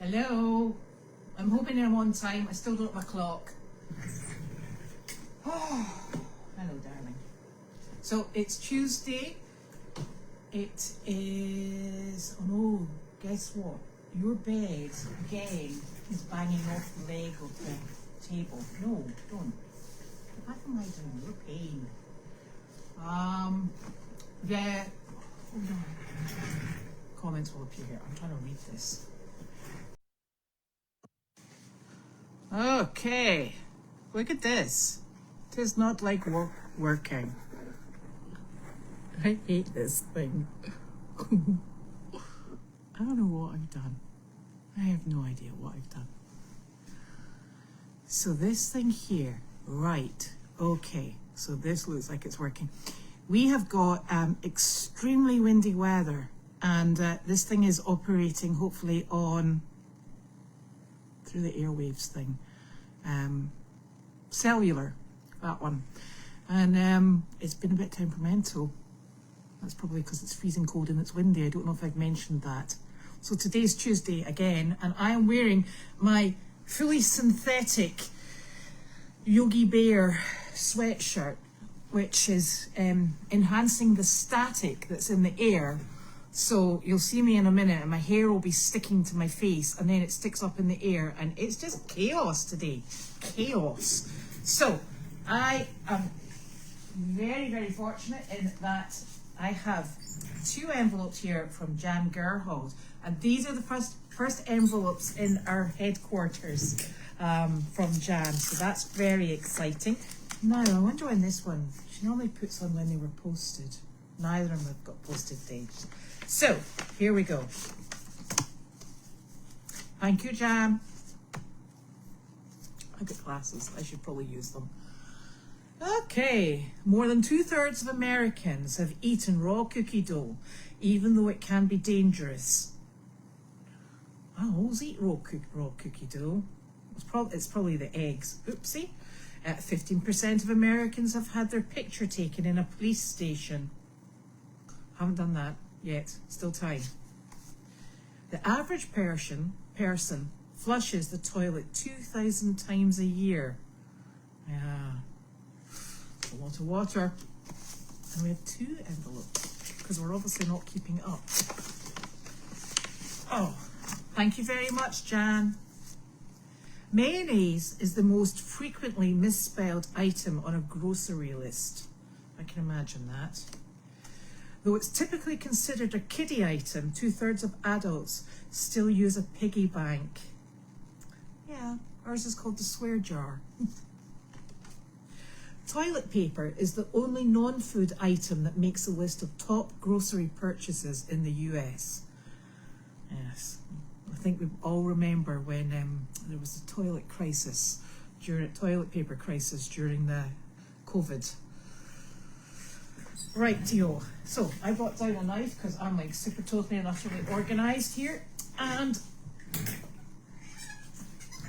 Hello. I'm hoping I'm on time. I still don't have a clock. Oh, hello, darling. So it's Tuesday. It is. Oh no! Guess what? Your bed again is banging off the leg of the table. No, don't. What am I doing? You're paying. Yeah. Hold on. Comments will appear here. I'm trying to read this. Okay. Look at this. It is not like working. I hate this thing. I don't know what I've done. I have no idea what I've done. So this thing here, right, okay, so this looks like it's working. We have got extremely windy weather, and this thing is operating hopefully on, through the airwaves thing, cellular, that one. And it's been a bit temperamental. That's probably because it's freezing cold and it's windy. I don't know if I've mentioned that. So today's Tuesday again, and I am wearing my fully synthetic Yogi Bear sweatshirt, which is enhancing the static that's in the air. So you'll see me in a minute and my hair will be sticking to my face, and then it sticks up in the air, and it's just chaos today. Chaos. So I am very, very fortunate in that I have 2 envelopes here from Jan Gerhold, and these are the first envelopes in our headquarters from Jan, so that's very exciting. Now I wonder when this one, she normally puts on when they were posted. Neither of them have got posted dates. So here we go. Thank you, Jan. I've got glasses, I should probably use them. Okay, more than 2/3 of Americans have eaten raw cookie dough, even though it can be dangerous. I always eat raw cookie dough. It's probably the eggs. Oopsie. 15% of Americans have had their picture taken in a police station. Haven't done that yet. Still time. The average person flushes the toilet 2,000 times a year. Yeah. A lot of water. And we have 2 envelopes because we're obviously not keeping up. Oh, thank you very much, Jan. Mayonnaise is the most frequently misspelled item on a grocery list. I can imagine that. Though it's typically considered a kiddie item, 2/3 of adults still use a piggy bank. Yeah, ours is called the swear jar. Toilet paper is the only non-food item that makes a list of top grocery purchases in the US. Yes, I think we all remember when there was a toilet paper crisis during the COVID. Right, Tio. So I brought down a knife because I'm like super totally and utterly organized here. And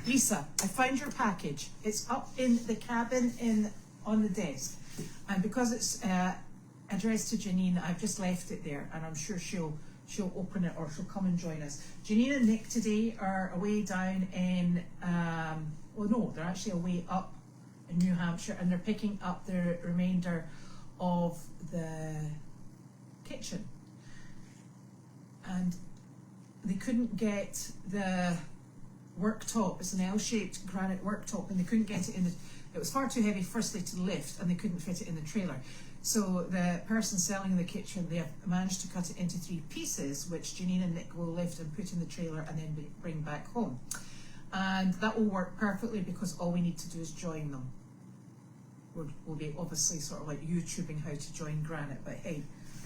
Lisa, I found your package. It's up in the cabin on the desk, and because it's addressed to Janine, I've just left it there, and I'm sure she'll open it, or she'll come and join us. Janine and Nick today are away down in well, no, they're actually away up in New Hampshire, and they're picking up the remainder of the kitchen, and they couldn't get the worktop. It's an L-shaped granite worktop, and they couldn't get it in the. It was far too heavy, firstly, to lift, and they couldn't fit it in the trailer. So the person selling the kitchen, they have managed to cut it into 3 pieces, which Janine and Nick will lift and put in the trailer and then bring back home. And that will work perfectly because all we need to do is join them. We'll be obviously sort of like YouTubing how to join granite, but hey,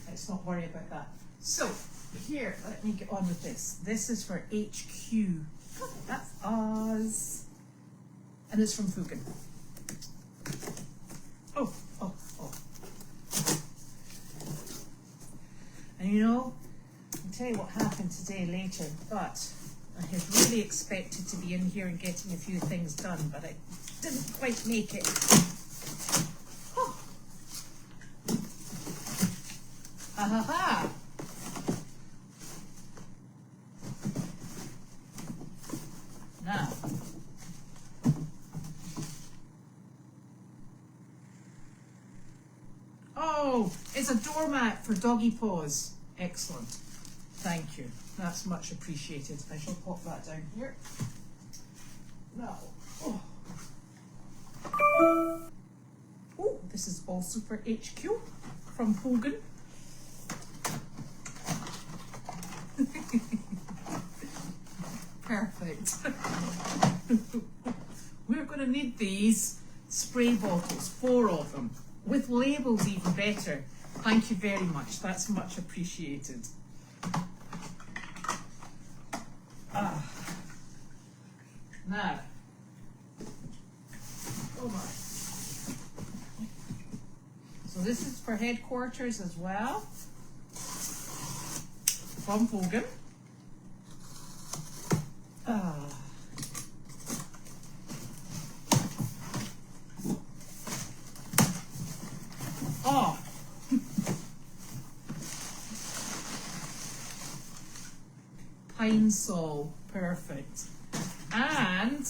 let's not worry about that. So here, let me get on with this. This is for HQ. That's Oz. And it's from Fugan. Oh. And you know, I'll tell you what happened today later, but I had really expected to be in here and getting a few things done, but I didn't quite make it. Oh. Ha ha ha! is a doormat for doggy paws. Excellent. Thank you. That's much appreciated. I shall pop that down here. Now, oh, this is also for HQ from Hogan. Perfect. We're going to need these spray bottles, 4 of them, with labels even better. Thank you very much. That's much appreciated. Now, oh my. So this is for headquarters as well, from Hogan. Oh. Pine Sol, perfect. And,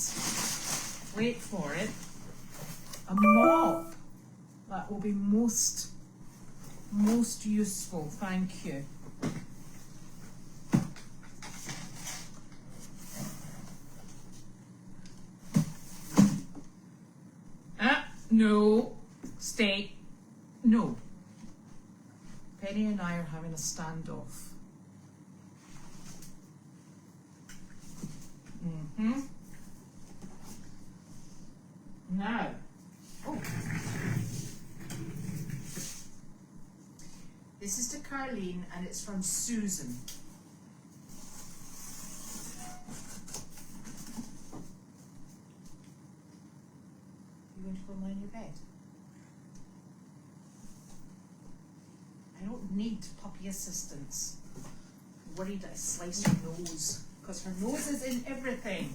wait for it, a mop. That will be most useful, thank you. No, stay, no. Penny and I are having a standoff. Now, this is to Carlene and it's from Susan. You going to go lie in your bed? I don't need puppy assistance. I'm worried I slice her nose because her nose is in everything.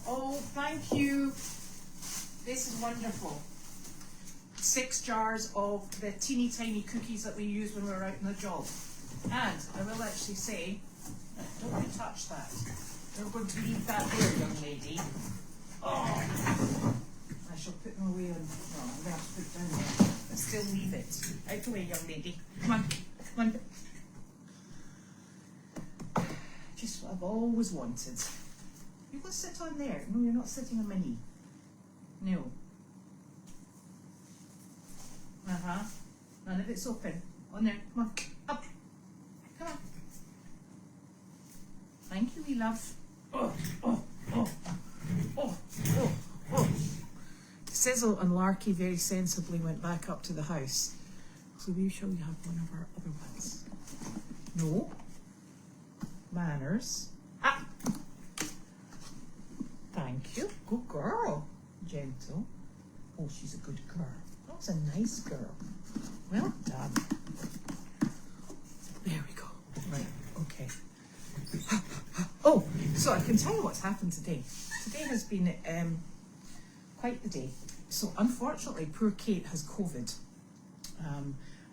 Oh, thank you. This is wonderful. 6 jars of the teeny tiny cookies that we use when we're out on the job. And I will actually say, don't you touch that. You're going to leave that there, young lady. Oh, I shall put them away on. No, I'm going to have to put it down there. But still leave it. Out the way, young lady. Come on, come on. Just what I've always wanted. You go sit on there. No, you're not sitting on my knee. No. None of it's open. On there. Come on. Up. Come on. Thank you, wee love. Sizzle and Larky very sensibly went back up to the house. So we shall have one of our other ones. No. Manners. Ah. Thank you. Good girl. Gentle. Oh, she's a good girl. That was a nice girl. Well done. There we go. Right, okay. Oh, so I can tell you what's happened today. Today has been quite the day. So unfortunately, poor Kate has COVID.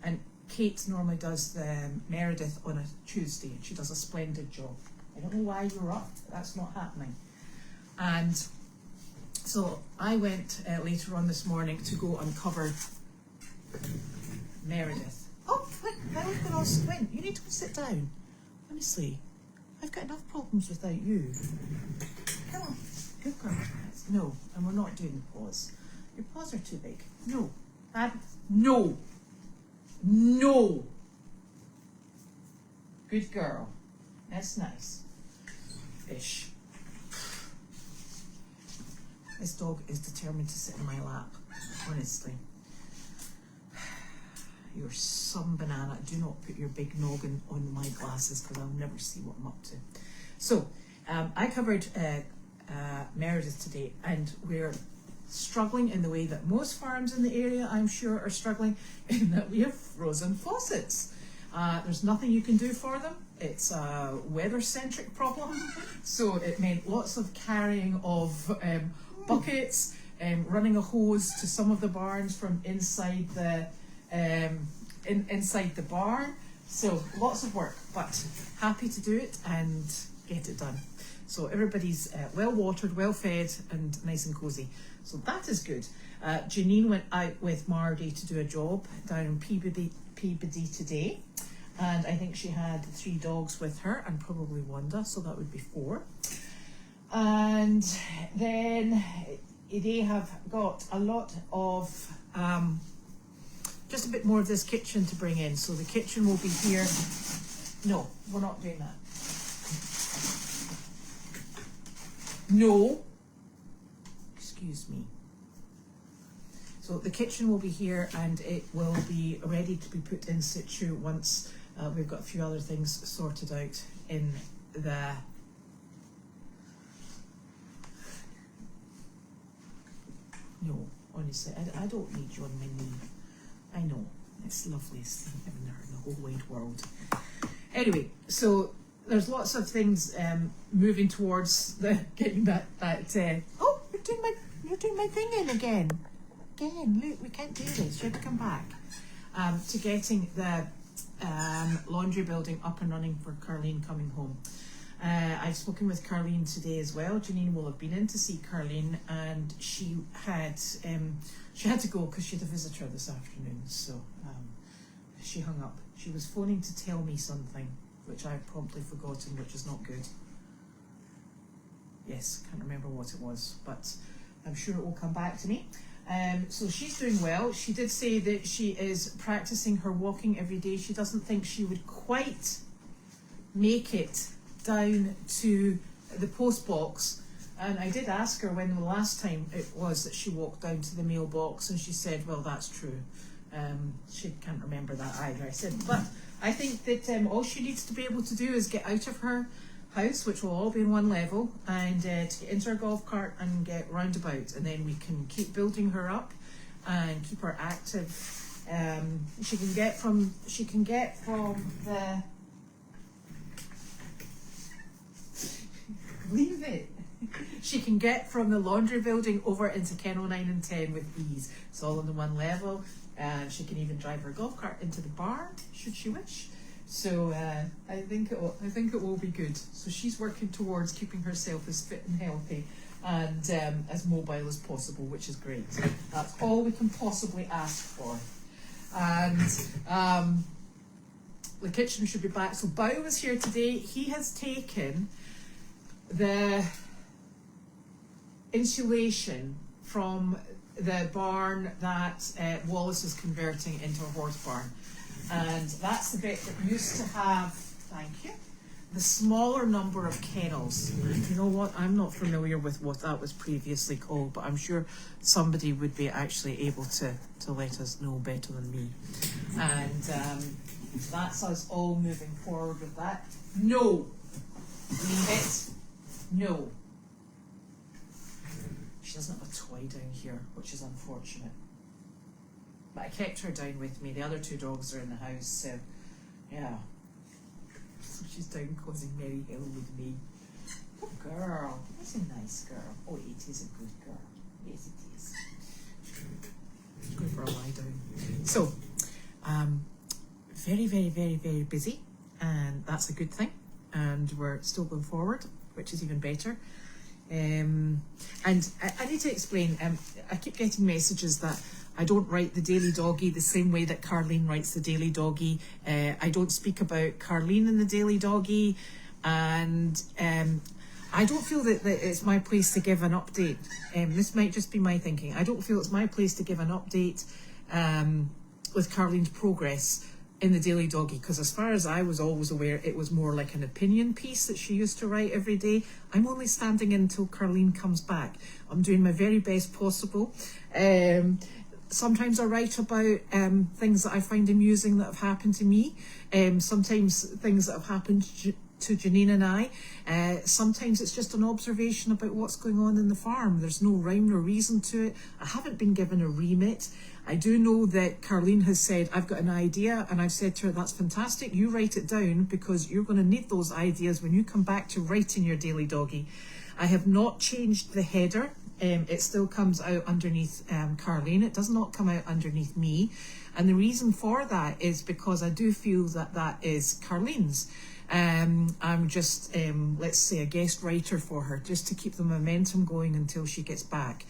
And Kate normally does the Meredith on a Tuesday, and she does a splendid job. I don't know why you're up, but that's not happening. And so I went later on this morning to go uncover Meredith. Oh, wait, now I've got all squint. You need to go sit down. Honestly, I've got enough problems without you. Come on, good girl. No, and we're not doing the paws. Your paws are too big. No, no, no. Good girl. That's nice. Fish. This dog is determined to sit in my lap, honestly. You're some banana. Do not put your big noggin on my glasses because I'll never see what I'm up to. So, I covered Meredith today, and we're struggling in the way that most farms in the area, I'm sure, are struggling, in that we have frozen faucets. There's nothing you can do for them. It's a weather-centric problem, so it meant lots of carrying of buckets, running a hose to some of the barns from inside the inside the barn. So lots of work, but happy to do it and get it done. So everybody's well watered, well fed, and nice and cozy. So that is good. Janine went out with Mardy to do a job down in Peabody today. And I think she had 3 dogs with her and probably Wanda, so that would be 4. And then they have got a lot of, just a bit more of this kitchen to bring in. So the kitchen will be here. No, we're not doing that. No. Excuse me. So the kitchen will be here and it will be ready to be put in situ once we've got a few other things sorted out in the No, honestly, I don't need you on my knee. I know, it's the loveliest thing ever in the whole wide world. Anyway, so there's lots of things moving towards the getting that oh, you're doing my thing in again. Look, we can't do this. You have to come back. To getting the laundry building up and running for Carleen coming home. I've spoken with Carleen today as well. Janine will have been in to see Carleen, and she had to go because she had a visitor this afternoon. So she hung up. She was phoning to tell me something, which I've promptly forgotten, which is not good. Yes, can't remember what it was, but I'm sure it will come back to me. So she's doing well. She did say that she is practicing her walking every day. She doesn't think she would quite make it down to the post box, and I did ask her when the last time it was that she walked down to the mailbox, and she said, well, that's true. She can't remember that either. I said, but I think that all she needs to be able to do is get out of her house, which will all be in one level, and to get into her golf cart and get roundabout, and then we can keep building her up and keep her active. She can get from the leave it. She can get from the laundry building over into Kennel 9 and 10 with ease. It's all on the one level, and she can even drive her golf cart into the barn should she wish. So I think it will be good. So she's working towards keeping herself as fit and healthy and as mobile as possible, which is great. That's all we can possibly ask for. And the kitchen should be back. So Bao was here today. He has taken the insulation from the barn that Wallace is converting into a horse barn, and that's the bit that used to have, thank you, the smaller number of kennels. You know what, I'm not familiar with what that was previously called, but I'm sure somebody would be actually able to let us know better than me. And that's us all moving forward with that. No, leave it. No. She doesn't have a toy down here, which is unfortunate. But I kept her down with me. The other 2 dogs are in the house, so yeah. So she's down causing merry hell with me. Good girl. That's a nice girl. Oh, it is a good girl. Yes, it is. Go for a lie down. So, very, very, very, very busy, and that's a good thing. And we're still going forward, which is even better. And I need to explain, I keep getting messages that I don't write the Daily Doggy the same way that Carleen writes the Daily Doggy. I don't speak about Carleen in the Daily Doggy, and I don't feel that it's my place to give an update. This might just be my thinking. I don't feel it's my place to give an update with Carleen's progress in the Daily Doggy, because as far as I was always aware, it was more like an opinion piece that she used to write every day. I'm only standing in until Carleen comes back. I'm doing my very best possible. Sometimes I write about things that I find amusing that have happened to me. Sometimes things that have happened to Janine and I. Sometimes it's just an observation about what's going on in the farm. There's no rhyme or reason to it. I haven't been given a remit. I do know that Carleen has said, I've got an idea, and I've said to her, that's fantastic, you write it down, because you're going to need those ideas when you come back to writing your Daily Doggy. I have not changed the header. It still comes out underneath Carleen. It does not come out underneath me. And the reason for that is because I do feel that that is Carleen's. I'm just, let's say, a guest writer for her, just to keep the momentum going until she gets back.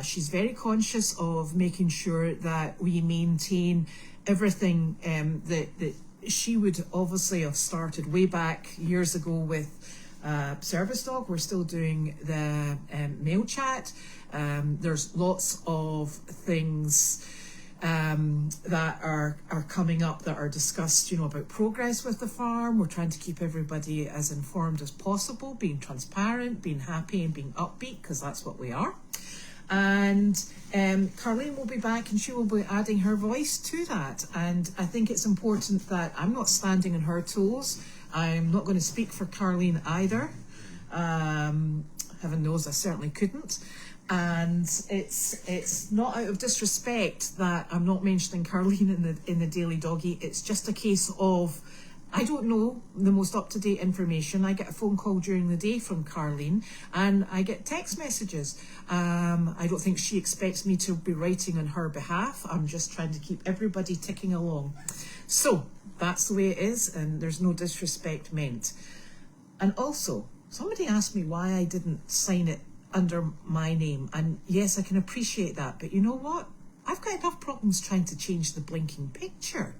She's very conscious of making sure that we maintain everything that she would obviously have started way back years ago with Service Dog. We're still doing the MailChat. There's lots of things that are coming up that are discussed, you know, about progress with the farm. We're trying to keep everybody as informed as possible, being transparent, being happy and being upbeat, because that's what we are. And Carleen will be back and she will be adding her voice to that. And I think it's important that I'm not standing on her toes. I'm not going to speak for Carleen either. Heaven knows I certainly couldn't. And it's not out of disrespect that I'm not mentioning Carleen in the Daily Doggy. It's just a case of I don't know the most up-to-date information. I get a phone call during the day from Carleen and I get text messages. I don't think she expects me to be writing on her behalf. I'm just trying to keep everybody ticking along. So that's the way it is, and there's no disrespect meant. And also, somebody asked me why I didn't sign it under my name, and yes, I can appreciate that, but you know what? I've got enough problems trying to change the blinking picture,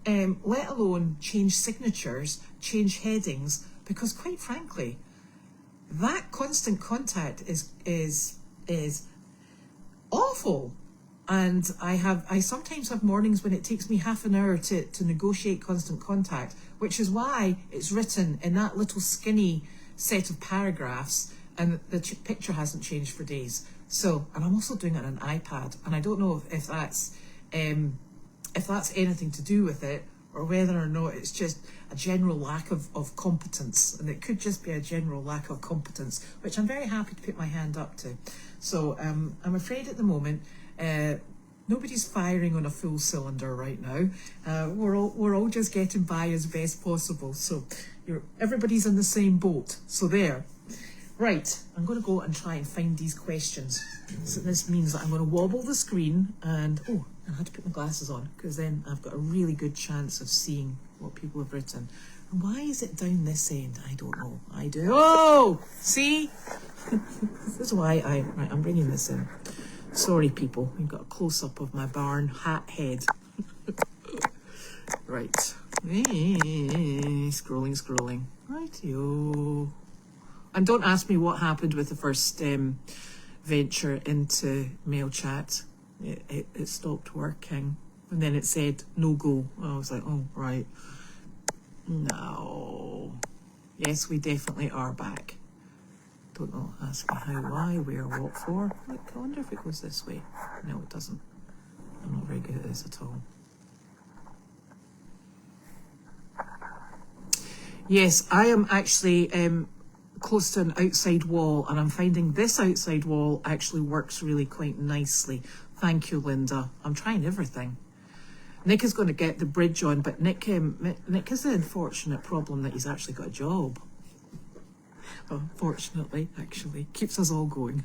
let alone change signatures, change headings, because quite frankly, that constant contact is awful. And I sometimes have mornings when it takes me half an hour to negotiate constant contact, which is why it's written in that little skinny set of paragraphs, and the picture hasn't changed for days. So, and I'm also doing it on an iPad, and I don't know if that's anything to do with it, or whether or not it's just a general lack of competence, and it could just be a general lack of competence, which I'm very happy to put my hand up to. So I'm afraid at the moment nobody's firing on a full cylinder right now. We're all just getting by as best possible. So everybody's in the same boat. So there. Right, I'm going to go and try and find these questions. So this means that I'm going to wobble the screen and, I had to put my glasses on because then I've got a really good chance of seeing what people have written. And why is it down this end? I don't know. I do. Oh, see? This is why right, I'm bringing this in. Sorry, people. We've got a close-up of my barn hat head. Right. Scrolling. Rightio. And don't ask me what happened with the first venture into MailChat. It stopped working. And then it said, no go. I was like, oh, right. No. Yes, we definitely are back. Don't know, ask me how, why, where, what for. Look, I wonder if it goes this way. No, it doesn't. I'm not very good at this at all. Yes, I am actually close to an outside wall, and I'm finding this outside wall actually works really quite nicely. Thank you, Linda. I'm trying everything. Nick is going to get the bridge on, but Nick has the unfortunate problem that he's actually got a job. Fortunately, actually. Keeps us all going.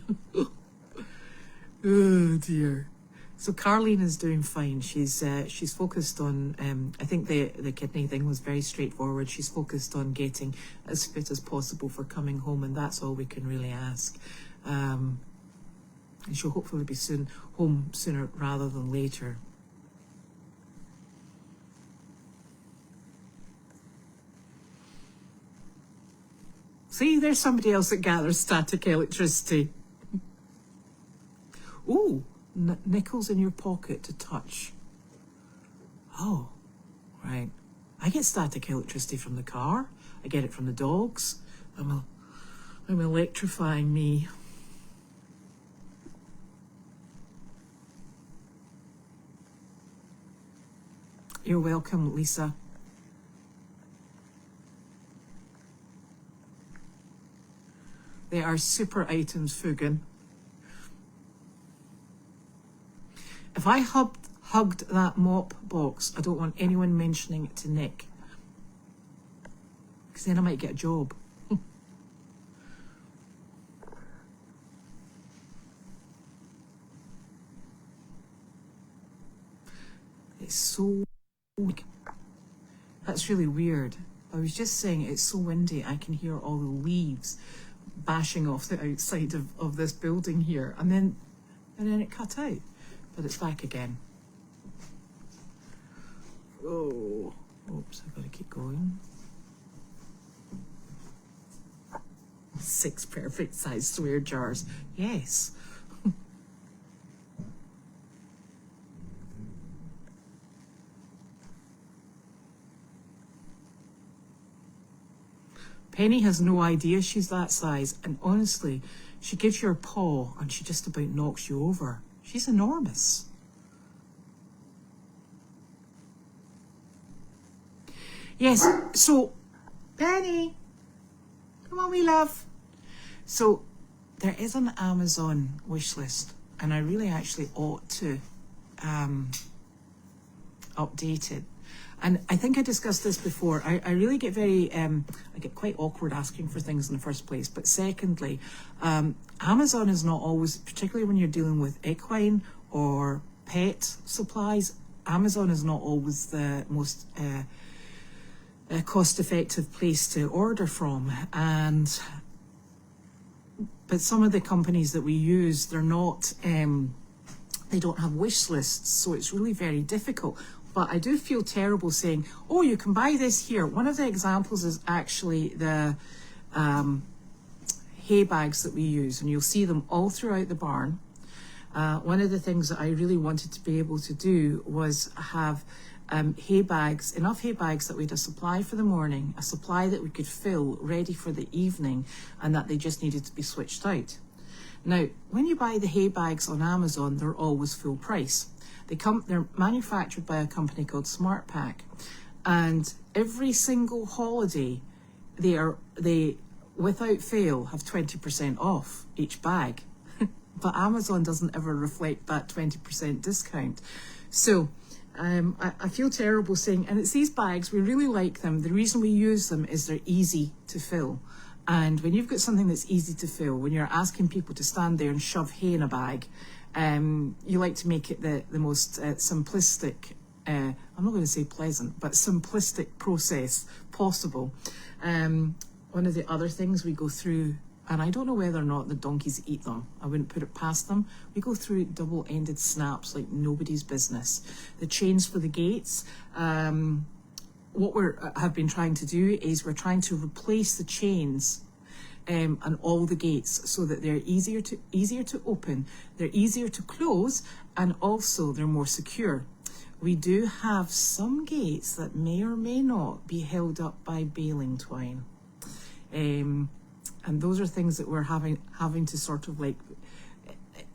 Oh, dear. So Carleen is doing fine. She's focused on, I think the kidney thing was very straightforward. She's focused on getting as fit as possible for coming home, and that's all we can really ask. And she'll hopefully be home sooner rather than later. See, there's somebody else that gathers static electricity. Ooh, nickels in your pocket to touch. Oh, right. I get static electricity from the car. I get it from the dogs. I'm electrifying me. You're welcome, Lisa. They are super items, Fugan. If I hugged that mop box, I don't want anyone mentioning it to Nick, because then I might get a job. It's so... That's really weird. I was just saying it's so windy, I can hear all the leaves bashing off the outside of this building here, and then it cut out, but it's back again. Oh, oops, I've got to keep going. 6 perfect size swear jars. Yes. Penny has no idea she's that size, and honestly, she gives you her paw and she just about knocks you over. She's enormous. Yes, so, Penny, come on, we love. So, there is an Amazon wish list, and I really actually ought to update it. And I think I discussed this before. I really get very, I get quite awkward asking for things in the first place. But secondly, Amazon is not always, particularly when you're dealing with equine or pet supplies, Amazon is not always the most cost-effective place to order from. But some of the companies that we use, they're not, they don't have wish lists, so it's really very difficult. But I do feel terrible saying, oh, you can buy this here. One of the examples is actually the hay bags that we use, and you'll see them all throughout the barn. One of the things that I really wanted to be able to do was have hay bags, enough hay bags that we had a supply for the morning, a supply that we could fill ready for the evening, and that they just needed to be switched out. Now, when you buy the hay bags on Amazon, they're always full price. They're manufactured by a company called Smart Pack, and every single holiday they without fail have 20% off each bag. But Amazon doesn't ever reflect that 20% discount. So I feel terrible saying, and it's these bags, we really like them. The reason we use them is they're easy to fill. And when you've got something that's easy to fill, when you're asking people to stand there and shove hay in a bag, you like to make it the most simplistic, I'm not going to say pleasant, but simplistic process possible. One of the other things we go through, and I don't know whether or not the donkeys eat them, I wouldn't put it past them, we go through double-ended snaps like nobody's business. The chains for the gates, what we have been trying to do is we're trying to replace the chains on all the gates so that they're easier to open, they're easier to close, and also they're more secure. We do have some gates that may or may not be held up by baling twine, and those are things that we're having to sort of like,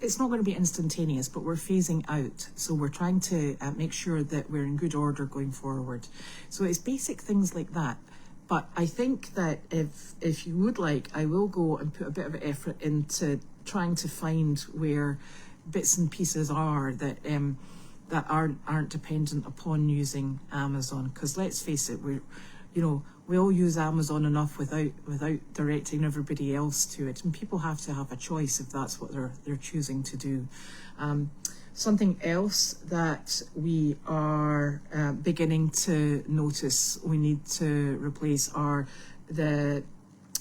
it's not going to be instantaneous, but we're phasing out. So we're trying to make sure that we're in good order going forward. So it's basic things like that. But I think that if you would like, I will go and put a bit of effort into trying to find where bits and pieces are that that aren't dependent upon using Amazon. Because let's face it, we all use Amazon enough without directing everybody else to it, and people have to have a choice if that's what they're choosing to do. Something else that we are beginning to notice we need to replace are the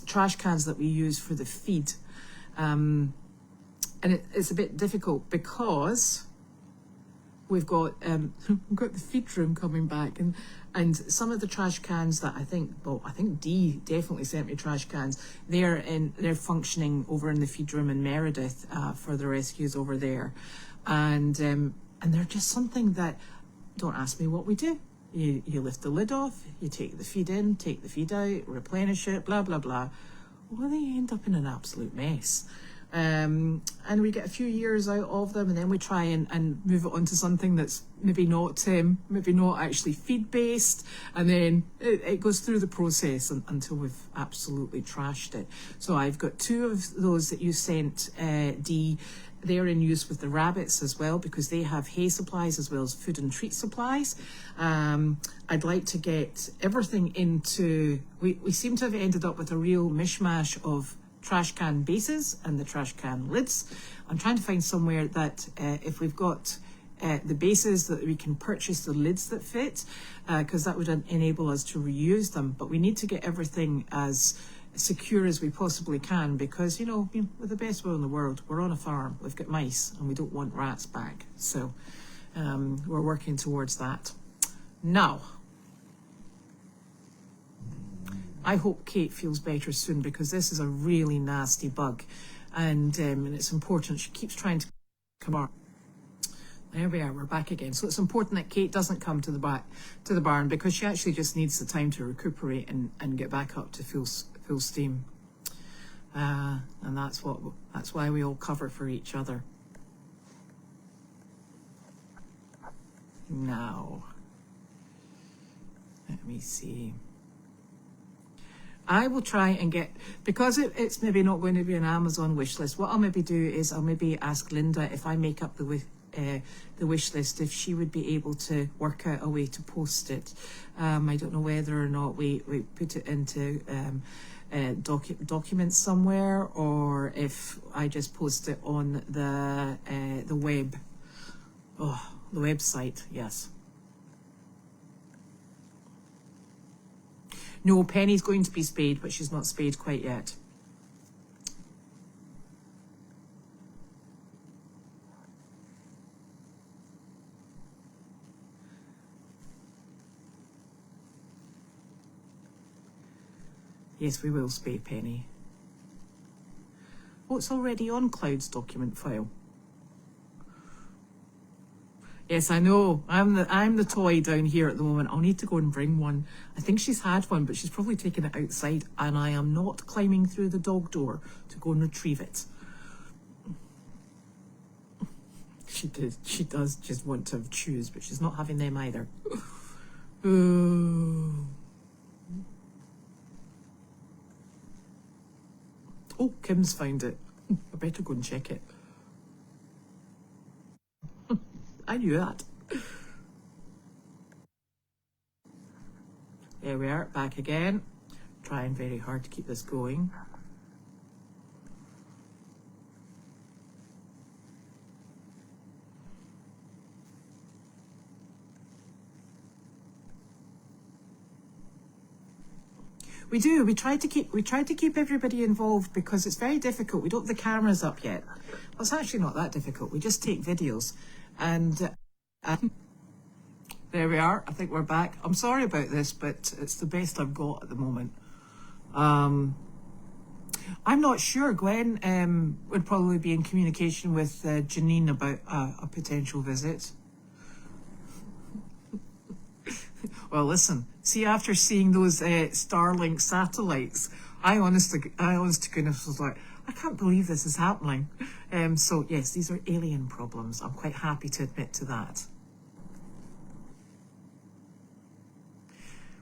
trash cans that we use for the feed. And it's a bit difficult because we've got the feed room coming back, and some of the trash cans that I think Dee definitely sent me trash cans. They're functioning over in the feed room in Meredith for the rescues over there. And they're just something that, don't ask me what we do. You lift the lid off, you take the feed in, take the feed out, replenish it, blah, blah, blah. Well, they end up in an absolute mess. And we get a few years out of them, and then we try and move it onto something that's maybe not actually feed based, and then it goes through the process until we've absolutely trashed it. So I've got 2 of those that you sent, Dee. They're in use with the rabbits as well, because they have hay supplies as well as food and treat supplies. I'd like to get everything into, we seem to have ended up with a real mishmash of trash can bases and the trash can lids. I'm trying to find somewhere that if we've got the bases, that we can purchase the lids that fit, because that would enable us to reuse them. But we need to get everything as secure as we possibly can, because you know, we're the best will in the world. We're on a farm, we've got mice, and we don't want rats back. So we're working towards that. Now, I hope Kate feels better soon, because this is a really nasty bug, and it's important. She keeps trying to come on. There we are, we're back again. So it's important that Kate doesn't come to the barn, because she actually just needs the time to recuperate and get back up to full steam. And that's why we all cover for each other. Now, let me see. I will try and get, because it's maybe not going to be an Amazon wish list, what I'll maybe do is I'll maybe ask Linda, if I make up the wish list, if she would be able to work out a way to post it. I don't know whether or not we put it into documents somewhere, or if I just post it on the web. Oh, the website, yes. No, Penny's going to be spayed, but she's not spayed quite yet. Yes, we will spay Penny. Oh, it's already on Cloud's document file. Yes, I know. I'm the toy down here at the moment. I'll need to go and bring one. I think she's had one, but she's probably taken it outside, and I am not climbing through the dog door to go and retrieve it. She does just want to have chews, but she's not having them either. Oh, Kim's found it. I better go and check it. I knew that. There we are, back again. Trying very hard to keep this going. We do. We try to keep everybody involved, because it's very difficult. We don't have the cameras up yet. Well, it's actually not that difficult. We just take videos. And there we are. I think we're back. I'm sorry about this, but it's the best I've got at the moment. I'm not sure. Gwen would probably be in communication with Janine about a potential visit. Well, listen. See, after seeing those Starlink satellites, I honest to goodness was like, I can't believe this is happening. So yes, these are alien problems. I'm quite happy to admit to that.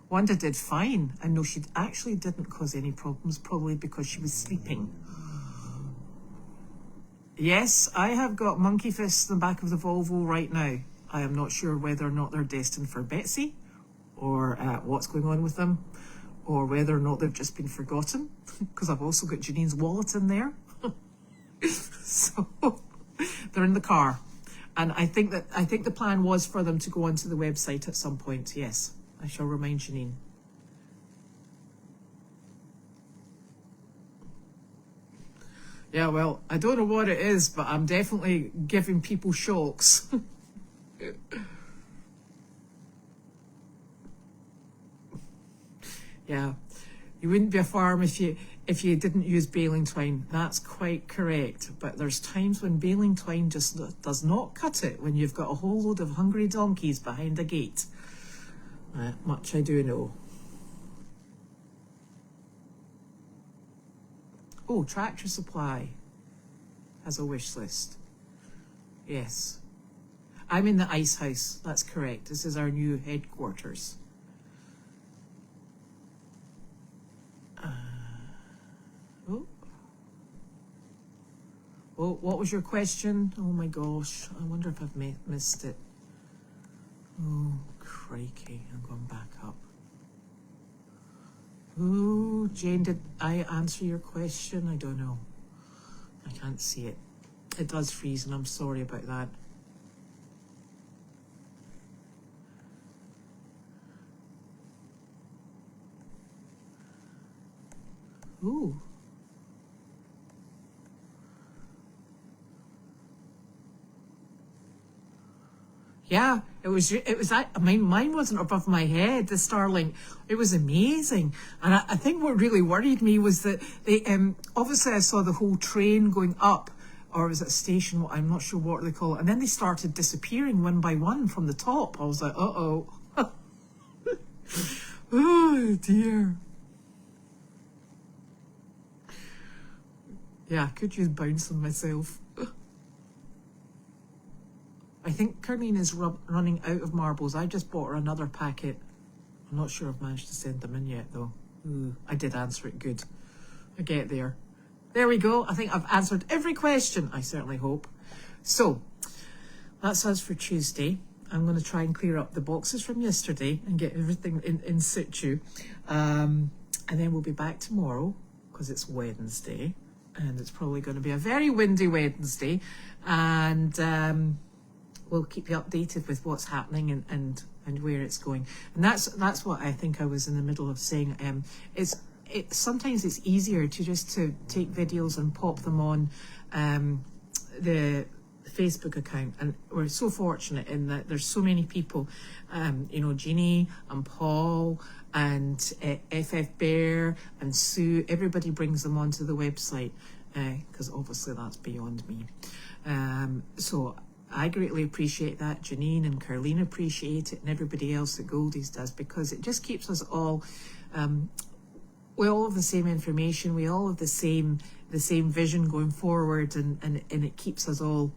Wanda did fine, and no, she actually didn't cause any problems, probably because she was sleeping. Yes, I have got monkey fists in the back of the Volvo right now. I am not sure whether or not they're destined for Betsy, or what's going on with them, or whether or not they've just been forgotten, because I've also got Janine's wallet in there. So they're in the car, and I think the plan was for them to go onto the website at some point. Yes, I shall remind Janine. Yeah, well, I don't know what it is, but I'm definitely giving people shocks. Yeah, you wouldn't be a farm if you didn't use baling twine. That's quite correct. But there's times when baling twine just does not cut it when you've got a whole load of hungry donkeys behind a gate. Much I do know. Oh, Tractor Supply has a wish list. Yes. I'm in the ice house. That's correct. This is our new headquarters. Oh, what was your question? Oh my gosh, I wonder if I've missed it. Oh, crikey, I'm going back up. Oh, Jane, did I answer your question? I don't know. I can't see it. It does freeze, and I'm sorry about that. Ooh. Yeah, I mean, mine wasn't above my head, the Starlink. It was amazing. And I think what really worried me was that they, obviously I saw the whole train going up, or was it a station? I'm not sure what they call it. And then they started disappearing one by one from the top. I was like, uh-oh. Oh dear. Yeah, I could use bouncing myself. I think Carleen is running out of marbles. I just bought her another packet. I'm not sure I've managed to send them in yet, though. Ooh, I did answer it good. I get there. There we go. I think I've answered every question. I certainly hope. So, that's us for Tuesday. I'm going to try and clear up the boxes from yesterday and get everything in situ. And then we'll be back tomorrow, because it's Wednesday. And it's probably going to be a very windy Wednesday. And we'll keep you updated with what's happening and where it's going. And that's what I think I was in the middle of saying. Sometimes it's easier to take videos and pop them on the Facebook account, and we're so fortunate in that there's so many people, Jeannie and Paul and FF Bear and Sue. Everybody brings them onto the website because obviously that's beyond me. So I greatly appreciate that. Janine and Carleen appreciate it, and everybody else at Goldy's does, because it just keeps us all. We all have the same information. We all have the same vision going forward, and it keeps us all